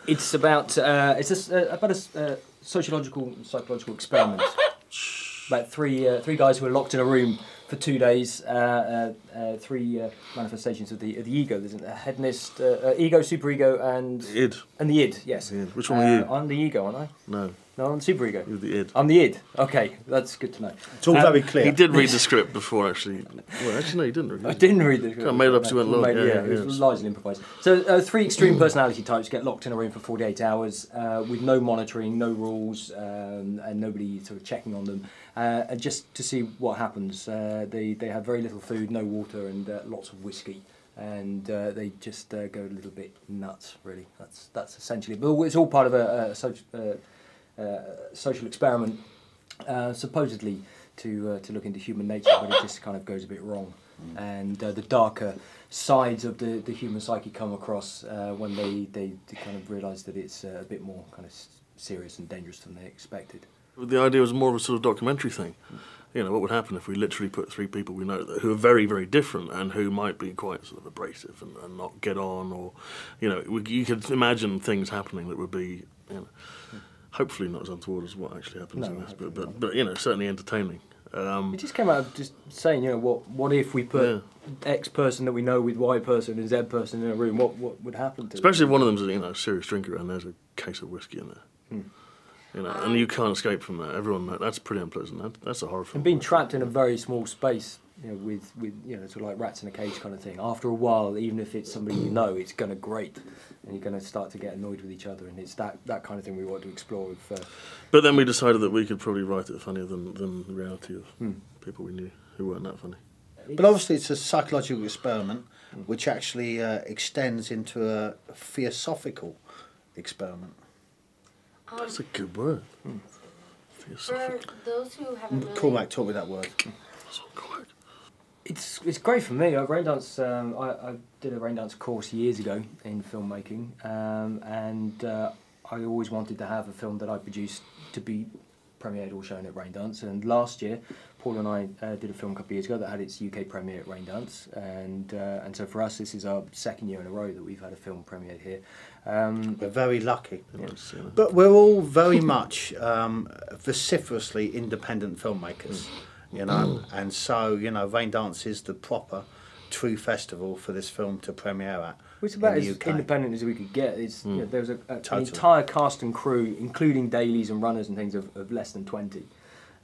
It's about about a sociological and psychological experiment. About three guys who are locked in a room for 2 days. Three manifestations of the ego. There's a hedonist, ego, superego, and id. And the id. Yes. The id. Which one are you? I'm the ego, aren't I? No. No, I'm the superego. You're the id. I'm the id. Okay, that's good to know. It's all very clear. He did read the script before, actually. Well, actually, no, he didn't read it. I didn't read the script. I made it up to went long. It was largely improvised. So three extreme personality types get locked in a room for 48 hours with no monitoring, no rules, and nobody sort of checking on them, and just to see what happens. They have very little food, no water, and lots of whiskey. And they just go a little bit nuts, really. That's essentially. But it's all part of a social experiment, supposedly to look into human nature, but it just kind of goes a bit wrong. And the darker sides of the human psyche come across when they kind of realise that it's a bit more kind of serious and dangerous than they expected. The idea was more of a sort of documentary thing. You know, what would happen if we literally put three people we know who are very, very different and who might be quite sort of abrasive and not get on, or, you know, you could imagine things happening that would be, you know, hopefully not as untoward as what actually happens in this, but you know, certainly entertaining. It just came out of just saying, you know, what if we put X person that we know with Y person and Z person in a room, what would happen to Especially if one of them's a serious drinker and there's a case of whiskey in there. You know, and you can't escape from that. Everyone, that's pretty unpleasant. That's a horror film. And being trapped in a very small space, you know, with you know, sort of like rats in a cage kind of thing. After a while, even if it's somebody you know, it's going to grate, and you're going to start to get annoyed with each other. And it's that kind of thing we want to explore with. But then we decided that we could probably write it funnier than the reality of people we knew who weren't that funny. But obviously, it's a psychological experiment, which actually extends into a theosophical experiment. That's a good word. For those who haven't really... Cormac taught me that word. It's great for me. Raindance. I did a Raindance course years ago in filmmaking, and I always wanted to have a film that I produced to be premiered or shown at Raindance. And last year, Paul and I did a film a couple of years ago that had its UK premiere at Raindance, and so for us, this is our second year in a row that we've had a film premiered here. We're very lucky. Yes. But we're all very much vociferously independent filmmakers, you know, and so, you know, Raindance is the proper, true festival for this film to premiere at. It's about as UK. independent as we could get. It's, you know, there was an entire cast and crew, including dailies and runners and things, of less than 20.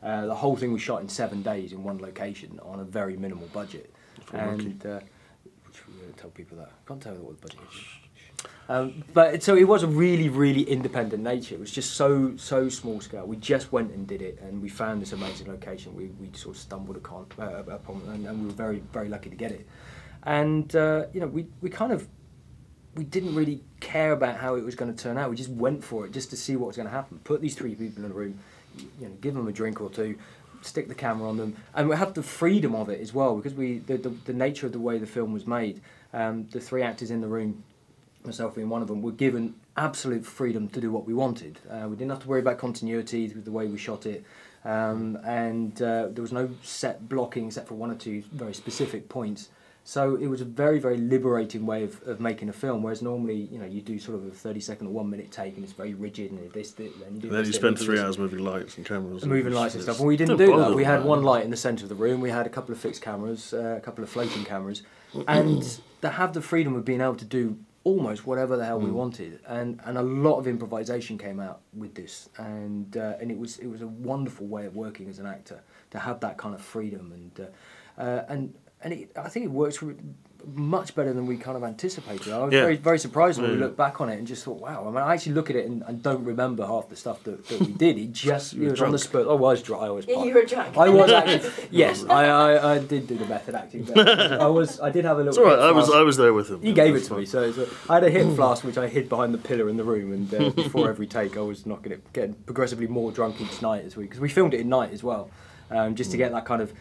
The whole thing was shot in 7 days in one location on a very minimal budget. And which we don't tell people that. Can't tell them what the budget is. But so it was a really, really independent nature. It was just so small scale. We just went and did it, and we found this amazing location. We sort of stumbled upon, and we were very, very lucky to get it. And you know, we didn't really care about how it was going to turn out. We just went for it just to see what was going to happen. Put these three people in a room, you know, give them a drink or two, stick the camera on them, and we have the freedom of it as well, because the nature of the way the film was made. The three actors in the room, myself being one of them, were given absolute freedom to do what we wanted. We didn't have to worry about continuity with the way we shot it, and there was no set blocking except for one or two very specific points. So it was a very, very liberating way of making a film, whereas normally, you know, you do sort of a 30-second or 1 minute take and it's very rigid, and then you spend 3 hours moving lights and cameras. Moving lights and stuff. And we didn't do that. We had one light in the centre of the room, we had a couple of fixed cameras, a couple of floating cameras, and to have the freedom of being able to do almost whatever the hell we wanted, and a lot of improvisation came out with this, and it was a wonderful way of working as an actor, to have that kind of freedom, and I think it works much better than we kind of anticipated. I was very, very surprised when we looked back on it and just thought, wow. I mean, I actually look at it and don't remember half the stuff that we did. It just it was on the spur. I was drunk. I was. Yeah, you were drunk. I was actually. Yes, I did do the method acting. But I did have a little. It's all right. I was there with him. He gave it to me, so I had a hit flask which I hid behind the pillar in the room, and before every take, I was getting progressively more drunk each night because we filmed it at night as well, just to get that kind of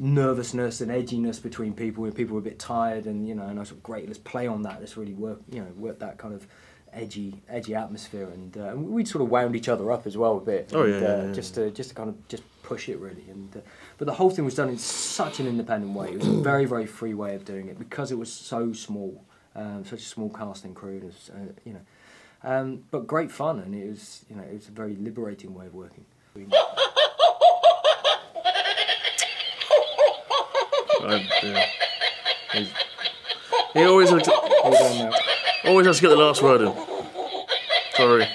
nervousness and edginess between people when people were a bit tired, and you know, and I was sort of, great, let's play on that, let's really work that kind of edgy atmosphere, and we'd sort of wound each other up as well a bit, just to kind of just push it really, and but the whole thing was done in such an independent way. It was a very, very free way of doing it because it was so small, such a small cast and crew, you know. But great fun, and it was a very liberating way of working. He always has to get the last word in. Sorry.